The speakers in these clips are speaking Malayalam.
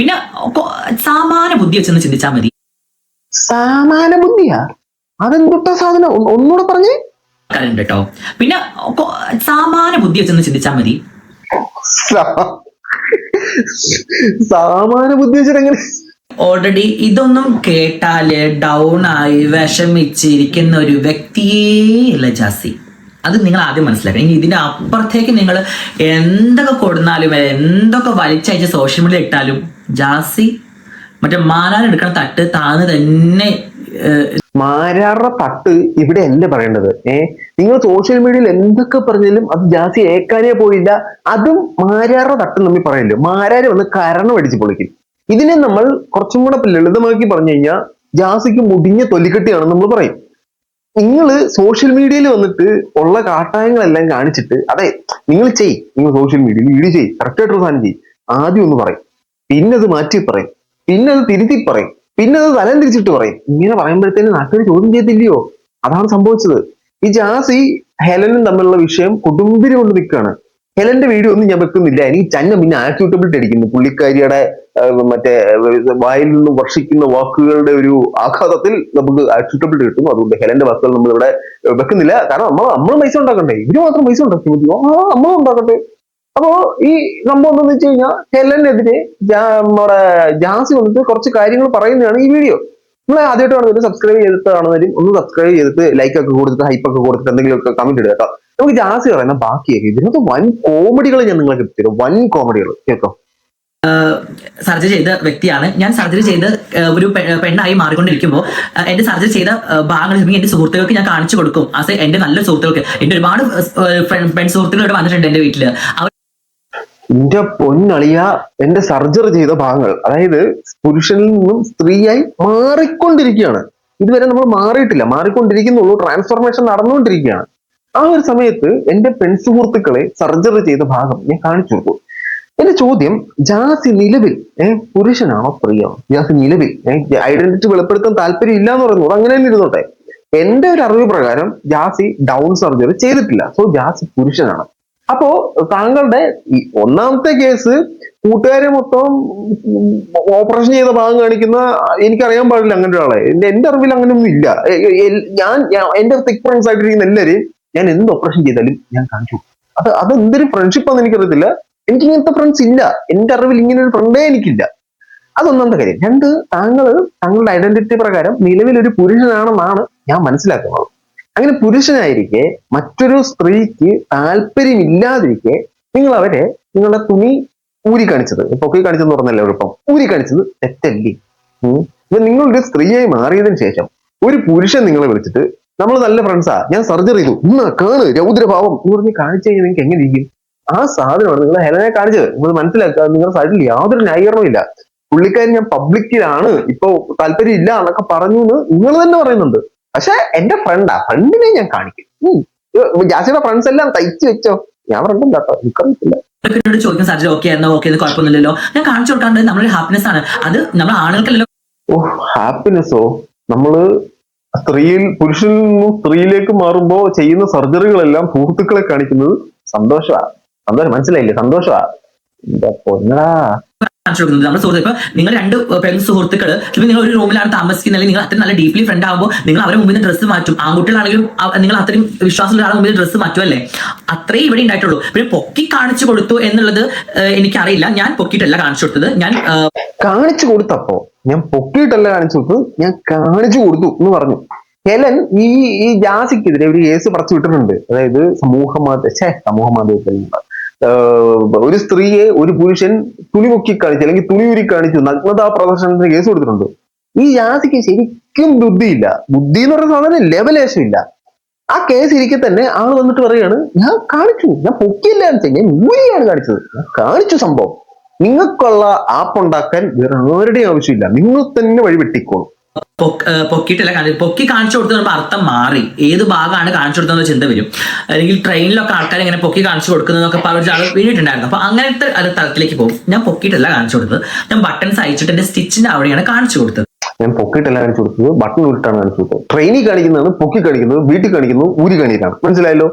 പിന്നെ സാമാന്യ ബുദ്ധി വെച്ചൊന്ന് ചിന്തിച്ചാൽ മതി. സാമാന്യ ബുദ്ധിയാ? അതെന്തൊട്ടാ സാധനം? ഒന്നുകൂടെ പറഞ്ഞേ. കാര്യമുണ്ട് കേട്ടോ. പിന്നെ സാമാന്യ ബുദ്ധി വെച്ചൊന്ന് ചിന്തിച്ചാൽ മതി. സാമാന്യ ബുദ്ധി വെച്ചിട്ട് എങ്ങനെ? ഓൾറെഡി ഇതൊന്നും കേട്ടാല് ഡൗൺ ആയി വിഷമിച്ചിരിക്കുന്ന ഒരു വ്യക്തിയേ ഇല്ല ജാസി. അത് നിങ്ങൾ ആദ്യം മനസ്സിലാക്കണം. ഇനി ഇതിന്റെ അപ്പുറത്തേക്ക് നിങ്ങൾ എന്തൊക്കെ കൊടുന്നാലും എന്തൊക്കെ വലിച്ചയച്ച് സോഷ്യൽ മീഡിയ ഇട്ടാലും ജാസി മറ്റേ മാനാൻ എടുക്കണ തട്ട് താന്ന് തന്നെ. മാരാറുടെ തട്ട് ഇവിടെ അല്ല പറയേണ്ടത്. നിങ്ങൾ സോഷ്യൽ മീഡിയയിൽ എന്തൊക്കെ പറഞ്ഞാലും അത് ജാസി ഏക്കാനേ പോയില്ല. അതും മാരാറുടെ തട്ട് നമ്മി പറയല്ലോ. മാരാര് വന്ന് കരണം അടിച്ച് പൊളിക്കും. ഇതിനെ നമ്മൾ കുറച്ചും കൂടെ ലളിതമാക്കി പറഞ്ഞു കഴിഞ്ഞാൽ ജാസിക്ക് മുടിഞ്ഞ തൊലിക്കെട്ടിയാണെന്ന് നമ്മൾ പറയും. നിങ്ങൾ സോഷ്യൽ മീഡിയയിൽ വന്നിട്ട് ഉള്ള കാട്ടായങ്ങളെല്ലാം കാണിച്ചിട്ട് അതെ നിങ്ങൾ സോഷ്യൽ മീഡിയയിൽ വീഡിയോ കറക്റ്റ് ആയിട്ടൊരു സാധനം ആദ്യം ഒന്ന് പറയും, പിന്നെ അത് മാറ്റി പറയും, പിന്നെ അത് തിരുത്തി പറയും, പിന്നെ അത് തലം തിരിച്ചിട്ട് പറയും. ഇങ്ങനെ പറയുമ്പോഴത്തേന് നാട്ടുകാർ ചോദ്യം ചെയ്തില്ലയോ? അതാണ് സംഭവിച്ചത്. ഈ ജാസി ഹെലനും തമ്മിലുള്ള വിഷയം കൊടുമ്പിരി കൊണ്ട് നിൽക്കുകയാണ്. ഹെലന്റെ വീഡിയോ ഒന്നും ഞാൻ വെക്കുന്നില്ല. എനിക്ക് ചന്ന പിന്നെ ആക്സൂട്ടബിലിറ്റി അടിക്കുന്നു. പുള്ളിക്കാരിയുടെ മറ്റേ വായിൽ നിന്ന് വർഷിക്കുന്ന വാക്കുകളുടെ ഒരു ആഘാതത്തിൽ നമുക്ക് ആക്സൂട്ടബിലിറ്റി കിട്ടും. അതുകൊണ്ട് ഹെലന്റെ വാക്കുകൾ നമ്മൾ ഇവിടെ വെക്കുന്നില്ല. കാരണം നമ്മൾ പൈസ ഉണ്ടാക്കണ്ടേ? ഇവര് മാത്രം പൈസ ഉണ്ടാക്കി മതിയോ? നമ്മളും ഉണ്ടാക്കട്ടെ. അപ്പോ ഈ സംഭവം എന്താണെന്ന് വെച്ച് കഴിഞ്ഞാൽ ഹെലനെതിരെ നമ്മുടെ ജാസി വന്നിട്ട് കുറച്ച് കാര്യങ്ങൾ പറയുന്നതാണ് ഈ വീഡിയോ. നിങ്ങൾ ആദ്യമായിട്ട് കാണുന്നവര് സബ്സ്ക്രൈബ് ചെയ്തിട്ട് കാണുന്നവരും ഒന്ന് സബ്സ്ക്രൈബ് ചെയ്തിട്ട് ലൈക്ക് ഒക്കെ കൊടുത്തിട്ട് ഹൈപ്പ് ഒക്കെ കൊടുത്തിട്ട് എന്തെങ്കിലുമൊക്കെ കമന്റ് ഇടുക കേട്ടോ. നമുക്ക് ജാസി പറയുന്ന ബാക്കിയൊക്കെ ഇതിനകത്ത് വൻ കോമഡികൾ ഞാൻ നിങ്ങൾക്ക് എത്തിത്തരും. വൻ കോമഡികൾ കേട്ടോ. സർജറി ചെയ്ത വ്യക്തിയാണ് ഞാൻ. സർജറി ചെയ്ത് ഒരു പെണ്ണായി മാറിക്കൊണ്ടിരിക്കുമ്പോൾ എന്റെ സർജറി ചെയ്ത ഭാഗങ്ങൾ എന്റെ സുഹൃത്തുക്കൾക്ക് ഞാൻ കാണിച്ചു കൊടുക്കും. ആസ് എന്റെ നല്ല സുഹൃത്തുക്കൾക്ക്. എന്റെ ഒരുപാട് പെൺ സുഹൃത്തുക്കൾ ഇവിടെ വന്നിട്ടുണ്ട് എന്റെ വീട്ടില്. എന്റെ പൊന്നളിയ, എന്റെ സർജറി ചെയ്ത ഭാഗങ്ങൾ, അതായത് പുരുഷനിൽ നിന്നും സ്ത്രീയായി മാറിക്കൊണ്ടിരിക്കുകയാണ്. ഇതുവരെ നമ്മൾ മാറിയിട്ടില്ല, മാറിക്കൊണ്ടിരിക്കുന്നുള്ളൂ. ട്രാൻസ്ഫോർമേഷൻ നടന്നുകൊണ്ടിരിക്കുകയാണ്. ആ ഒരു സമയത്ത് എന്റെ പെൺസുഹൃത്തുക്കളെ സർജറി ചെയ്ത ഭാഗം ഞാൻ കാണിച്ചു കൊടുക്കും. എന്റെ ചോദ്യം, ജാസി നിലവിൽ പുരുഷനാണോ സ്ത്രീയാണോ? ജാസി നിലവിൽ ഐഡന്റിറ്റി വെളിപ്പെടുത്താൻ താല്പര്യം ഇല്ല എന്ന് പറയുന്നു. അങ്ങനെ തന്നെ ഇരുന്നോട്ടെ. എന്റെ ഒരു അറിവ് പ്രകാരം ജാസി ഡൗൺ സർജറി ചെയ്തിട്ടില്ല. സോ ജാസി പുരുഷനാണ്. അപ്പോ താങ്കളുടെ ഈ ഒന്നാമത്തെ കേസ് കൂട്ടുകാരെ മൊത്തം ഓപ്പറേഷൻ ചെയ്ത ഭാഗം കാണിക്കുന്ന എനിക്കറിയാൻ പാടില്ല അങ്ങനെ ഒരാളെ. എന്റെ അറിവിൽ അങ്ങനെയൊന്നും ഇല്ല. ഞാൻ എന്റെ തിക് ഫ്രണ്ട്സ് ആയിട്ടിരിക്കുന്ന എല്ലാവരെയും ഞാൻ എന്ത് ഓപ്പറേഷൻ ചെയ്താലും ഞാൻ കാണിച്ചു. അതെന്തൊരു ഫ്രണ്ട്ഷിപ്പാന്ന് എനിക്കറിയത്തില്ല. എനിക്ക് ഇങ്ങനത്തെ ഫ്രണ്ട്സ് ഇല്ല. എന്റെ അറിവിൽ ഇങ്ങനെ ഒരു ഫ്രണ്ടേ എനിക്കില്ല. അതൊന്നാമത്തെ കാര്യം. രണ്ട്, താങ്കളുടെ ഐഡന്റിറ്റി പ്രകാരം നിലവിൽ ഒരു പുരുഷനാണെന്നാണ് ഞാൻ മനസ്സിലാക്കുന്നത്. അങ്ങനെ പുരുഷനായിരിക്കെ മറ്റൊരു സ്ത്രീക്ക് താല്പര്യമില്ലാതിരിക്കെ നിങ്ങൾ അവരെ നിങ്ങളുടെ തുണി ഊരി കാണിച്ചത്, പൊക്കി കാണിച്ചെന്ന് പറഞ്ഞല്ലോ എളുപ്പം, ഊരി കാണിച്ചത് തെറ്റല്ലേ? നിങ്ങളൊരു സ്ത്രീയായി മാറിയതിനു ശേഷം ഒരു പുരുഷൻ നിങ്ങളെ വിളിച്ചിട്ട് നമ്മൾ നല്ല ഫ്രണ്ട്സാ, ഞാൻ സർജറി ചെയ്തു, കാണു രൗദ്രഭാവം എന്ന് പറഞ്ഞ് കാണിച്ചു കഴിഞ്ഞാൽ നിങ്ങൾക്ക് എങ്ങനെ ഇരിക്കും? ആ സാധനമാണ് നിങ്ങൾ ഹെലനെ കാണിച്ചത്. നിങ്ങൾ മനസ്സിലാക്കുക, നിങ്ങളുടെ സൈഡിൽ യാതൊരു ന്യായീകരണവും ഇല്ല. പുള്ളിക്കാരി ഞാൻ പബ്ലിക്കിലാണ്, ഇപ്പൊ താല്പര്യം ഇല്ല എന്നൊക്കെ പറഞ്ഞു എന്ന് നിങ്ങൾ തന്നെ പറയുന്നുണ്ട്. പക്ഷെ എന്റെ ഫ്രണ്ടിനെ ഞാൻ കാണിക്കും. ജാസിയുടെ ഫ്രണ്ട്സ് എല്ലാം തയ്ച്ചു വെച്ചോ. ഞാൻ ഫ്രണ്ടും കേട്ടോ, എനിക്കറിയത്തില്ല. ചോദിക്കും സർജറി ഓക്കെ കുഴപ്പമൊന്നുമില്ലല്ലോ, ഞാൻ കാണിച്ചു കൊടുക്കാണ്ട് നമ്മളൊരു ഹാപ്പിനെസ് ആണ് അത്. നമ്മൾ ആണുങ്ങൾക്കല്ലോ. ഹാപ്പിനെസ്സോ? നമ്മള് പുരുഷനിൽ നിന്നും സ്ത്രീയിലേക്ക് മാറുമ്പോ ചെയ്യുന്ന സർജറികളെല്ലാം സുഹൃത്തുക്കളെ കാണിക്കുന്നത് സന്തോഷമാണ്. മനസ്സിലായില്ലേ? സന്തോഷമാണ്. എന്താ പൊന്നടാ കാണിച്ചു കൊടുക്കുന്നത് നമ്മൾ സുഹൃത്ത്. ഇപ്പൊ നിങ്ങൾ രണ്ട് പെൺ സുഹൃത്തുക്കൾ ഇപ്പൊ നിങ്ങൾ ഒരു റൂമിലാണ് താമസിക്കുന്നത്, അല്ലെങ്കിൽ നിങ്ങൾ അത്രയും നല്ല ഡീപ്ലി ഫ്രണ്ട് ആകുമ്പോൾ നിങ്ങൾ അവരുടെ മുമ്പിൽ ഡ്രസ്സ് മാറ്റും. ആൺകുട്ടികളാണെങ്കിലും നിങ്ങൾ അത്രയും വിശ്വാസമുള്ള ഒരാളുടെ മുമ്പിൽ ഡ്രസ്സ് മാറ്റുമല്ലേ? അത്രയും ഇവിടെ ഉണ്ടായിട്ടുള്ളൂ. പിന്നെ പൊക്കി കാണിച്ചു കൊടുത്തു എന്നുള്ളത് എനിക്കറിയില്ല. ഞാൻ പൊക്കിയിട്ടല്ല കാണിച്ചു കൊടുത്തത്. ഞാൻ കാണിച്ചു കൊടുത്തപ്പോ ഞാൻ പൊക്കിയിട്ടല്ല കാണിച്ചു കൊടുത്തത്, ഞാൻ കാണിച്ചു കൊടുത്തു എന്ന് പറഞ്ഞു. ഹെലൻ ഈ ജാസിക്കെതിരെ ഒരു കേസ് പറിച്ചു വിട്ടിട്ടുണ്ട്. അതായത് സമൂഹ മാധ്യമത്തിൽ ഒരു സ്ത്രീയെ ഒരു പുരുഷൻ തുണി പൊക്കി കാണിച്ചു അല്ലെങ്കിൽ തുണി ഊരി കാണിച്ചു നഗ്നതാ പ്രദർശനത്തിന് കേസ് കൊടുത്തിട്ടുണ്ട്. ഈ ജാസിക്ക് ശരിക്കും ബുദ്ധിയില്ല. ബുദ്ധി എന്ന് പറയുന്ന സാധനം ലെവലേശം ഇല്ല. ആ കേസ് ഇരിക്കെ തന്നെ ആള് വന്നിട്ട് പറയാണ്, ഞാൻ കാണിച്ചു, ഞാൻ പൊക്കിയില്ല കാണിച്ചത്, ഞാൻ ഊരിയാണ് കാണിച്ചത്, ഞാൻ കാണിച്ചു സംഭവം. നിങ്ങൾക്കുള്ള ആപ്പ് ഉണ്ടാക്കാൻ വേറെ ആരുടെയും ആവശ്യമില്ല, നിങ്ങൾ തന്നെ വഴി വെട്ടിക്കോളും. പൊക്കിയിട്ടല്ല പൊക്കി കാണിച്ചു കൊടുത്തത് അർത്ഥം മാറി. ഏത് ഭാഗമാണ് കാണിച്ചു കൊടുത്തതെന്ന് ചിന്ത വരും. അല്ലെങ്കിൽ ട്രെയിനിലൊക്കെ ആൾക്കാർ ഇങ്ങനെ പൊക്കി കാണിച്ചു കൊടുക്കുന്നതൊക്കെ പറഞ്ഞ ആൾ വീണിട്ടുണ്ടായിരുന്നു. അപ്പൊ അങ്ങനത്തെ തലത്തിലേക്ക് പോകും. ഞാൻ പൊക്കിയിട്ടല്ല കാണിച്ചു കൊടുത്തത്, ഞാൻ ബട്ടൺസ് അയച്ചിട്ട് എന്റെ സ്റ്റിച്ചിന്റെ അവിടെയാണ് കാണിച്ചു കൊടുത്തത്. ഞാൻ പൊക്കിയിട്ടല്ല കാണിച്ചു കൊടുത്തത്, ബട്ടൺ ഊരിട്ടാണ് കാണിച്ചു കൊടുത്തത്. ട്രെയിനിൽ കാണിക്കുന്നതാണ് പൊക്കി കാണിക്കുന്നത്, വീട്ടിൽ കാണിക്കുന്നത് ഊരി കാണിക്കാണ്. മനസ്സിലായല്ലോ?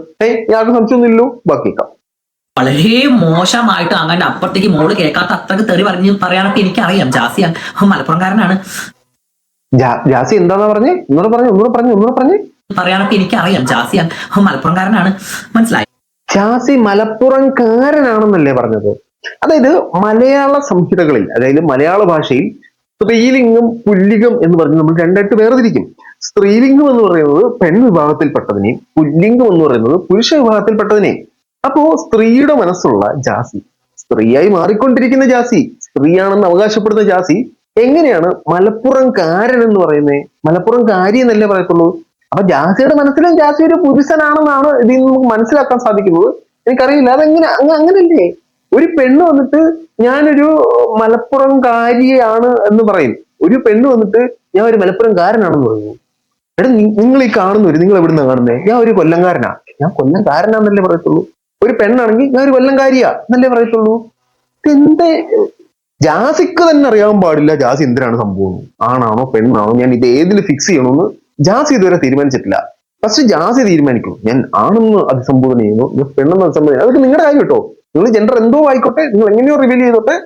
ആർക്കും സംശയമൊന്നുമില്ലല്ലോ. ബാക്കിയേക്കാം. വളരെ മോശമായിട്ട് അങ്ങനെ അപ്പുറത്തേക്ക് മോള് കേൾക്കാത്ത അത്രക്ക് തെറി പറയാനൊക്കെ എനിക്കറിയാം. ജാസി മലപ്പുറംകാരനാണ്. ജാസി എന്താന്നാ പറഞ്ഞേ? ഒന്നുകൂടെ പറഞ്ഞേ. പറയാനൊക്കെ എനിക്കറിയാം. ജാസി മലപ്പുറംകാരനാണ്, മനസ്സിലായി? ജാസി മലപ്പുറംകാരനാണെന്നല്ലേ പറഞ്ഞത്? അതായത് മലയാള സംഹിതകളിൽ, അതായത് മലയാള ഭാഷയിൽ സ്ത്രീലിംഗം പുല്ലിംഗം എന്ന് പറഞ്ഞ് നമ്മൾ രണ്ടായിട്ട് വേർതിരിക്കും. സ്ത്രീലിംഗം എന്ന് പറയുന്നത് പെൺവിഭാഗത്തിൽപ്പെട്ടതിനെയും പുല്ലിംഗം എന്ന് പറയുന്നത് പുരുഷ വിഭാഗത്തിൽപ്പെട്ടതിനെയും. അപ്പോ സ്ത്രീയുടെ മനസ്സുള്ള ജാസി, സ്ത്രീയായി മാറിക്കൊണ്ടിരിക്കുന്ന ജാസി, സ്ത്രീയാണെന്ന് അവകാശപ്പെടുന്ന ജാസി എങ്ങനെയാണ് മലപ്പുറംകാരൻ എന്ന് പറയുന്നത്? മലപ്പുറംകാരി എന്നല്ലേ പറയത്തുള്ളൂ. അപ്പൊ ജാസിയുടെ മനസ്സിലും ജാസി ഒരു പുരുഷനാണെന്നാണ് ഇതിൽ നിന്ന് നമുക്ക് മനസ്സിലാക്കാൻ സാധിക്കുന്നത്. എനിക്കറിയില്ല അതെങ്ങനെ അങ്ങനല്ലേ. ഒരു പെണ്ണ് വന്നിട്ട് ഞാനൊരു മലപ്പുറംകാരിയാണ് എന്ന് പറയും. ഒരു പെണ്ണ് വന്നിട്ട് ഞാൻ ഒരു മലപ്പുറംകാരനാണെന്ന് പറയുന്നു. എടാ, നിങ്ങൾ ഈ കാണുന്നവര്, നിങ്ങൾ എവിടുന്ന കാണുന്നേ? ഞാൻ ഒരു കൊല്ലംകാരനാ, ഞാൻ കൊല്ലംകാരനാന്നല്ലേ പറയത്തുള്ളൂ. ഒരു പെണ്ണാണെങ്കിൽ ഞാൻ ഒരു കൊല്ലംകാരിയാ എന്നല്ലേ പറയത്തുള്ളൂ. എന്തേ ജാസിക്ക് തന്നെ അറിയാൻ പാടില്ല ജാസി എന്തിനാണ് സംഭവം, ആണാണോ പെണ്ണാണോ, ഞാൻ ഇത് ഏതിൽ ഫിക്സ് ചെയ്യണമെന്ന് ജാസി ഇതുവരെ തീരുമാനിച്ചിട്ടില്ല. ഫസ്റ്റ് ജാസി തീരുമാനിക്കും ഞാൻ ആണെന്ന് അഭിസംബോധന ചെയ്യുന്നു, ഞാൻ പെണ്ണെന്ന് അഭിസംബോധന. അതൊക്കെ നിങ്ങളുടെ കാര്യം കേട്ടോ. നിങ്ങൾ ജെൻഡർ എന്തോ ആയിക്കോട്ടെ, നിങ്ങൾ എങ്ങനെയോ റിവീൽ ചെയ്തോട്ടെ.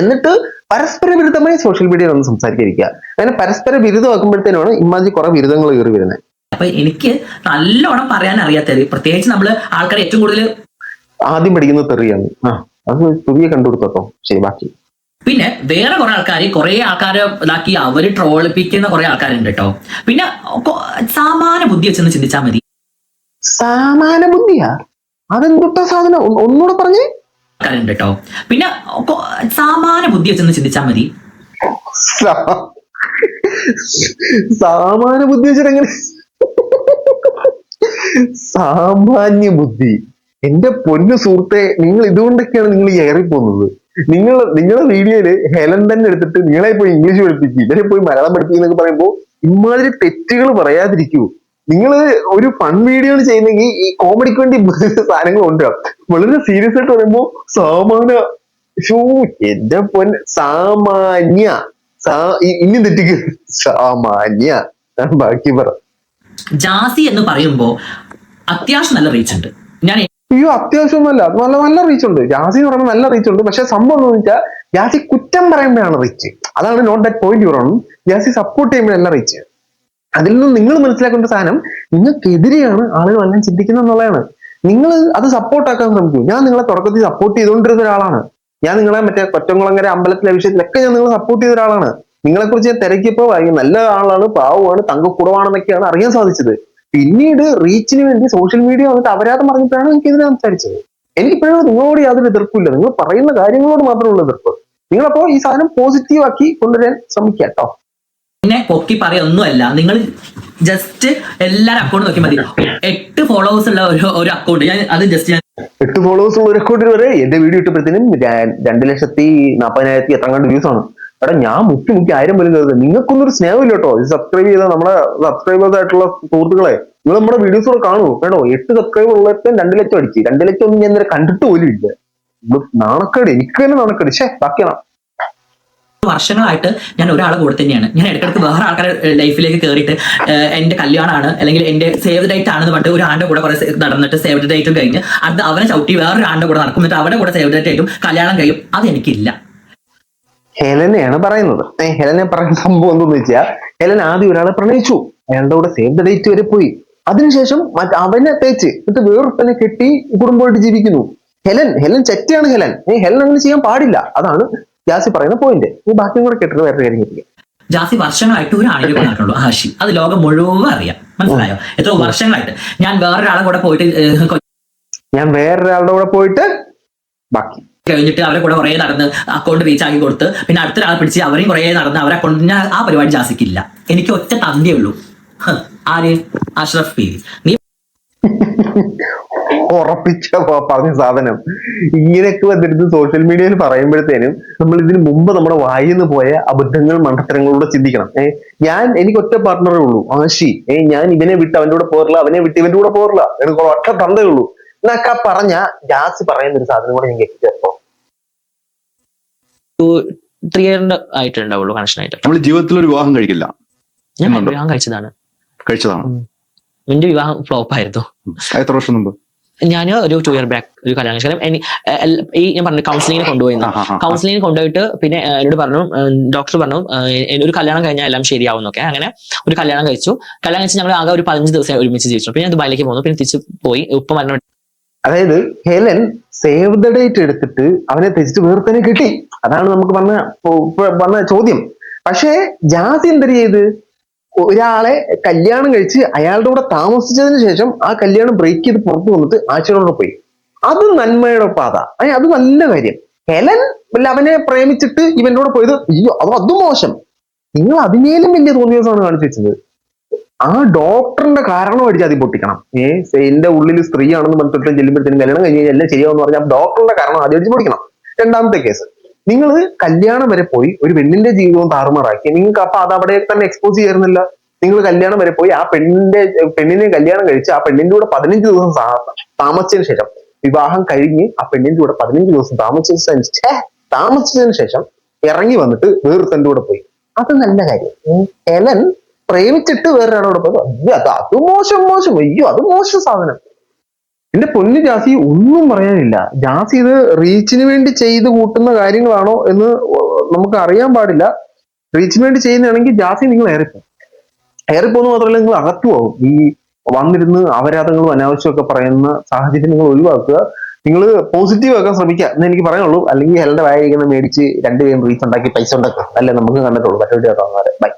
എന്നിട്ട് പരസ്പര വിരുദ്ധമായി സോഷ്യൽ മീഡിയയിൽ ഒന്ന് സംസാരിക്കാതിരിക്കുക. അങ്ങനെ പരസ്പര വിരുദ്ധമാക്കുമ്പോഴത്തേനാണ് ഇമാതിരി കുറെ ബിരുദങ്ങൾ കയറി വരുന്നത്. അപ്പൊ എനിക്ക് നല്ലോണം പറയാൻ അറിയാത്തത്, പ്രത്യേകിച്ച് നമ്മള് ആൾക്കാർ ഏറ്റവും കൂടുതൽ ആദ്യം പഠിക്കുന്നത് തെറിയാണ്. അത് പുതിയ കണ്ടുകൊടുത്തോ. ശരി, ബാക്കി. പിന്നെ വേറെ കുറെ ആൾക്കാരെ ഇതാക്കി അവര് ട്രോളിപ്പിക്കുന്ന കുറെ ആൾക്കാരുണ്ട് കേട്ടോ. പിന്നെ സാമാന്യ ബുദ്ധി വെച്ചൊന്ന് ചിന്തിച്ചാൽ മതി. സാമാന്യ ബുദ്ധിയാ? അതെന്തൊട്ടാ സാധനം? ഒന്നുകൂടെ പറഞ്ഞേ. ആൾക്കാരുണ്ട് കേട്ടോ. പിന്നെ സാമാന്യ ബുദ്ധി വെച്ചൊന്ന് ചിന്തിച്ചാൽ മതി. സാമാന്യ ബുദ്ധി വെച്ചിട്ട് എങ്ങനെ? സാമാന്യ ബുദ്ധി. എന്റെ പൊന്നു സുഹൃത്തെ, നിങ്ങൾ ഇതുകൊണ്ടൊക്കെയാണ് നിങ്ങൾ ഏറിപ്പോകുന്നത്. നിങ്ങളുടെ വീഡിയോയില് ഹെലൻ തന്നെ എടുത്തിട്ട് നിങ്ങളെ പോയി ഇംഗ്ലീഷ് പഠിപ്പിക്കും, ഇവരെ പോയി മലയാളം പഠിപ്പിക്കും എന്നൊക്കെ പറയുമ്പോൾ ഇമാതിരി തെറ്റുകൾ പറയാതിരിക്കൂ. നിങ്ങൾ ഒരു ഫൺ വീഡിയോ ചെയ്യുന്നെങ്കിൽ ഈ കോമഡിക്ക് വേണ്ടി സാധനങ്ങൾ ഉണ്ട്. വളരെ സീരിയസ് ആയിട്ട് പറയുമ്പോ എന്റെ പൊൻ സാമാന്യ ഇനി തെറ്റിക്ക് സാമാന്യ. ബാക്കി പറ. ജാസി എന്ന് പറയുമ്പോ അത്യാവശ്യം നല്ല റീച്ച് ഉണ്ട്. ഞാൻ അയ്യോ, അത്യാവശ്യമൊന്നുമല്ല, നല്ല റീച്ച് ഉണ്ട്. ജാസി എന്ന് പറയുമ്പോൾ നല്ല റീച്ച് ഉണ്ട്. പക്ഷെ സംഭവം എന്ന് വെച്ചാൽ ജാസി കുറ്റം പറയുമ്പോഴാണ് റീച്ച്. അതാണ് note that point your own. ജാസി സപ്പോർട്ട് ചെയ്യുമ്പോഴല്ല റീച്ച്. അതിൽ നിന്ന് നിങ്ങൾ മനസ്സിലാക്കേണ്ട സാധനം, നിങ്ങൾക്കെതിരെയാണ് ആളുകൾ എല്ലാം ചിന്തിക്കുന്നത് എന്നുള്ളതാണ്. നിങ്ങൾ അത് സപ്പോർട്ടാക്കാൻ ശ്രമിക്കൂ. ഞാൻ നിങ്ങളെ തുടക്കത്തിൽ സപ്പോർട്ട് ചെയ്തുകൊണ്ടിരുന്ന ഒരാളാണ്. ഞാൻ നിങ്ങളെ മറ്റേ കൊറ്റംകുളങ്ങര അമ്പലത്തിലെ വിഷയത്തിലൊക്കെ ഞാൻ നിങ്ങളെ സപ്പോർട്ട് ചെയ്ത ഒരാളാണ്. നിങ്ങളെക്കുറിച്ച് ഞാൻ തിരക്കിയപ്പോ നല്ല ആളാണ്, പാവമാണ്, തങ്കക്കുടവാണെന്നൊക്കെയാണ് അറിയാൻ സാധിച്ചത്. പിന്നീട് റീച്ചിന് വേണ്ടി സോഷ്യൽ മീഡിയ വന്നിട്ട് അപരാധം പറഞ്ഞിട്ടാണ് എനിക്ക് ഇതിനെ സംസാരിച്ചത്. എനിക്കിപ്പോഴും നിങ്ങളോട് യാതൊരു എതിർപ്പില്ല. നിങ്ങൾ പറയുന്ന കാര്യങ്ങളോട് മാത്രമുള്ള എതിർപ്പ്. നിങ്ങളപ്പോ ഈ സാധനം പോസിറ്റീവ് ആക്കി കൊണ്ടുവരാൻ ശ്രമിക്കുക കേട്ടോ. പിന്നെ പൊക്കി പറയൊന്നുമല്ല. നിങ്ങൾ ജസ്റ്റ് എല്ലാരും അക്കൗണ്ട് നോക്കി മതി. 8 ഫോളോവേഴ്സ് ഉള്ള ഒരു അക്കൗണ്ട്, ഞാൻ അത് ജസ്റ്റ് 8 ഫോളോവേഴ്സ് ഉള്ള ഒരു അക്കൗണ്ടിൽ വരെ എന്റെ വീഡിയോ ഇട്ടപ്പോഴത്തേനും 2,40,000 എത്ര കണ്ട് വ്യൂസ് ആണ്. എടാ, ഞാൻ മുക്കി 1000 പോലും കരുത്. നിങ്ങൾക്കൊന്നൊരു സ്നേഹമില്ല കേട്ടോ. ഇത് സബ്സ്ക്രൈബ് ചെയ്ത നമ്മുടെ സബ്സ്ക്രൈബേഴ്സ് ആയിട്ടുള്ള സുഹൃത്തുക്കളെ, നിങ്ങൾ നമ്മുടെ വീഡിയോസ് കൂടെ കാണൂ കേട്ടോ. 8 സബ്സ്ക്രൈബർ ഉള്ളവർക്ക് 2 ലക്ഷം അടിച്ച്. 2 ലക്ഷം ഒന്നും ഞാൻ ഇന്നലെ കണ്ടിട്ട് പോലും ഇല്ല. നാണക്കേട്, എനിക്ക് തന്നെ നാണക്കേട്. ബാക്കിയാണ്. വർഷങ്ങളായിട്ട് ഞാൻ ഒരാളെ കൂടെ തന്നെയാണ്. ഞാൻ ഇടയ്ക്കിടയ്ക്ക് വേറെ ആൾക്കാരുടെ ലൈഫിലേക്ക് കയറിയിട്ട് എന്റെ കല്യാണമാണ് അല്ലെങ്കിൽ എന്റെ സേവ് ഡേറ്റ് ആണെന്ന് പറഞ്ഞിട്ട് ഒരു ആന്റെ കൂടെ കുറെ നടന്നിട്ട് സേവ് ഡേറ്റും കഴിഞ്ഞ് അത് അവനെ ചവിട്ടി വേറൊരു ആന്റെ കൂടെ നടക്കും, എന്നിട്ട് അവരുടെ കൂടെ സേവ് ഡേറ്റ് ആയിട്ടും കല്യാണം കഴിയും. അത് എനിക്കില്ല. ഹെലനെയാണ് പറയുന്നത്. ഹെലനെ പറയുന്ന സംഭവം എന്തെന്ന് വെച്ചാൽ, ഹെലൻ ആദ്യം ഒരാളെ പ്രണയിച്ചു, അയാളുടെ കൂടെ സേവ് ദ ഡേറ്റ് വരെ പോയി. അതിനുശേഷം അവനെ തേച്ച് എന്നിട്ട് വേറൊരുത്തനെ കെട്ടി കുടുംബമായിട്ട് ജീവിക്കുന്നു. ഹെലൻ ചെറ്റയാണ്. ഹെലൻ അങ്ങനെ ചെയ്യാൻ പാടില്ല. അതാണ് ജാസി പറയുന്ന പോയിന്റ്. ഈ ബാക്കിയും കൂടെ കേട്ടിട്ട് വേറെ കാര്യം കേട്ടില്ല. ജാസി വർഷങ്ങളായിട്ട് ഒരു ആണിനെ കൊണ്ടിട്ടുള്ളൂ, ആഷി. അത് ലോകം മുഴുവൻ അറിയാം, മനസ്സിലായോ? എത്ര വർഷങ്ങളായിട്ട് ഞാൻ വേറൊരാളെ കൂടെ പോയിട്ട് ബാക്കി കഴിഞ്ഞിട്ട് അവരെ കൂടെ കുറെ നടന്ന് അക്കൗണ്ട് റീച്ച് ആക്കി കൊടുത്ത് പിന്നെ അടുത്ത ഒരാളെ പിടിച്ച് അവരെയും കുറെ നടന്ന് അവരെ അക്കൗണ്ട്. ഞാൻ ആ പരിപാടി ജാസിക്കില്ല. എനിക്ക് ഒറ്റ തന്തേ ഉള്ളൂ. ആര്? അഷ്റഫ് പീരി. നീ ഉറപ്പിച്ച പറഞ്ഞ സാധനം ഇങ്ങനെയൊക്കെ വന്നിരുന്ന് സോഷ്യൽ മീഡിയയിൽ പറയുമ്പോഴത്തേനും നമ്മൾ ഇതിന് മുമ്പ് നമ്മുടെ വായിന്ന് പോയ അബദ്ധങ്ങൾ മണ്ടത്തരങ്ങളൂടെ ചിന്തിക്കണം. എനിക്ക് ഒറ്റ പാർട്ണറേ ഉള്ളൂ, ആശി. ഞാൻ ഇവനെ വിട്ട് അവന്റെ കൂടെ പോറില്ല, അവനെ വിട്ട് ഇവന്റെ കൂടെ പോറില്ല. എനിക്ക് ഒറ്റ തന്തേ ഉള്ളൂ എന്നൊക്കെ പറഞ്ഞ ജാസി പറയുന്ന ഒരു സാധനം കൂടെ എനിക്ക് എത്തിച്ചേർത്തോ. 3 year ആയിട്ടുണ്ടാവുള്ളൂ കണക്ഷൻ ആയിട്ട്. നമ്മൾ ജീവിതത്തിൽ ഒരു വിവാഹം കഴിക്കില്ല. ഞാൻ വിവാഹം കഴിച്ചതാണ്. കഴിച്ചതാണ്. എന്റെ വിവാഹം ഫ്ലോപ്പ് ആയിരുന്നു. എത്ര വർഷം മുമ്പ്? ഞാൻ ഒരു 2 year ബാക്ക് ഒരു കല്യാണം കഴിച്ചു. കാരണം ഈ ഞാൻ പറഞ്ഞു കൗൺസിലിങ്ങിന് കൊണ്ടുപോയിരുന്നു. കൗൺസിലിങ്ങിന് കൊണ്ടുപോയിട്ട് പിന്നെ എന്നോട് പറഞ്ഞു, ഡോക്ടർ പറഞ്ഞു ഒരു കല്യാണം കഴിഞ്ഞാൽ എല്ലാം ശരിയാവുന്നൊക്കെ. അങ്ങനെ ഒരു കല്യാണം കഴിച്ചു. കല്യാണം കഴിച്ച് ഞങ്ങൾ ആകെ ഒരു 15 ദിവസം ഒരുമിച്ച് ജീവിച്ചു. പിന്നെ ഞാൻ ദുബായിലേക്ക് പോകുന്നു. പിന്നെ തിരിച്ച് പോയി. ഉപ്പ മരണം. അതായത് ഹെലൻ സേവ് ദ ഡേറ്റ് എടുത്തിട്ട് അവനെ തെറ്റിച്ച് വേർത്തനെ കിട്ടി. അതാണ് നമുക്ക് വന്ന ചോദ്യം. പക്ഷേ ജാസി എന്തൊരു ചെയ്ത്, ഒരാളെ കല്യാണം കഴിച്ച് അയാളുടെ കൂടെ താമസിച്ചതിന് ശേഷം ആ കല്യാണം ബ്രേക്ക് ചെയ്ത് പുറത്തു വന്നിട്ട് ആശയോടെ പോയി. അത് നന്മയുടെ പാത. അത് നല്ല കാര്യം. ഹെലൻ അവനെ പ്രേമിച്ചിട്ട് ഇവന്റെ കൂടെ പോയത് അയ്യോ അത് മോശം. നിങ്ങൾ അതിനേലും വലിയ തോന്നിയതാണ് കാണിച്ചു വെച്ചത്. ആ ഡോക്ടറിന്റെ കാരണം അടിച്ച് അതി പൊട്ടിക്കണം. എന്റെ ഉള്ളിൽ സ്ത്രീയാണെന്ന് പറഞ്ഞിട്ട് ചെല്ലുമ്പോഴത്തേനും കല്യാണം കഴിഞ്ഞ് എല്ലാം ശരിയാവെന്ന് പറഞ്ഞാൽ ഡോക്ടറിന്റെ കാരണം ആദ്യം അടിച്ച് പൊട്ടിക്കണം. രണ്ടാമത്തെ കേസ്, നിങ്ങൾ കല്യാണം വരെ പോയി ഒരു പെണ്ണിന്റെ ജീവിതവും താറുമാറാക്കി. നിങ്ങൾക്ക് അപ്പൊ അത് അവിടെ തന്നെ എക്സ്പോസ് ചെയ്യാറുന്നില്ല. നിങ്ങൾ കല്യാണം വരെ പോയി ആ പെണ്ണിനെ കല്യാണം കഴിച്ച് ആ പെണ്ണിന്റെ കൂടെ 15 ദിവസം താമസിച്ചതിന് ശേഷം, വിവാഹം കഴിഞ്ഞ് ആ പെണ്ണിന്റെ കൂടെ 15 ദിവസം താമസിച്ചതിന് ശേഷം ഇറങ്ങി വന്നിട്ട് വേറൊരുത്തന്റെ കൂടെ പോയി. അത് നല്ല കാര്യം. ഹെലൻ പ്രേമിച്ചിട്ട് വേറൊരാളോട് പോയി അത് മോശം. അയ്യോ അത് മോശം സാധനം. എന്റെ പൊന്നു ജാസി, ഒന്നും പറയാനില്ല. ജാസി ഇത് റീച്ചിന് വേണ്ടി ചെയ്ത് കൂട്ടുന്ന കാര്യങ്ങളാണോ എന്ന് നമുക്ക് അറിയാൻ പാടില്ല. റീച്ചിന് വേണ്ടി ചെയ്യുന്നതാണെങ്കിൽ ജാസി നിങ്ങൾ ഏറിപ്പോന്ന് മാത്രമല്ല നിങ്ങൾ അകത്തു പോകും. ഈ വന്നിരുന്ന് അപരാധങ്ങളും അനാവശ്യമൊക്കെ പറയുന്ന സാഹചര്യം നിങ്ങൾ ഒഴിവാക്കുക. നിങ്ങൾ പോസിറ്റീവ് ആക്കാൻ ശ്രമിക്കുക എന്ന് എനിക്ക് പറയാനുള്ളൂ. അല്ലെങ്കിൽ ഹെലന്റെ വായിരിക്കുന്ന മേടിച്ച് 2 പേരും റീച്ച് ഉണ്ടാക്കി പൈസ ഉണ്ടാക്കുക. അല്ലേ നമുക്ക് കണ്ടിട്ടുള്ളൂ. മറ്റൊരു ബൈ.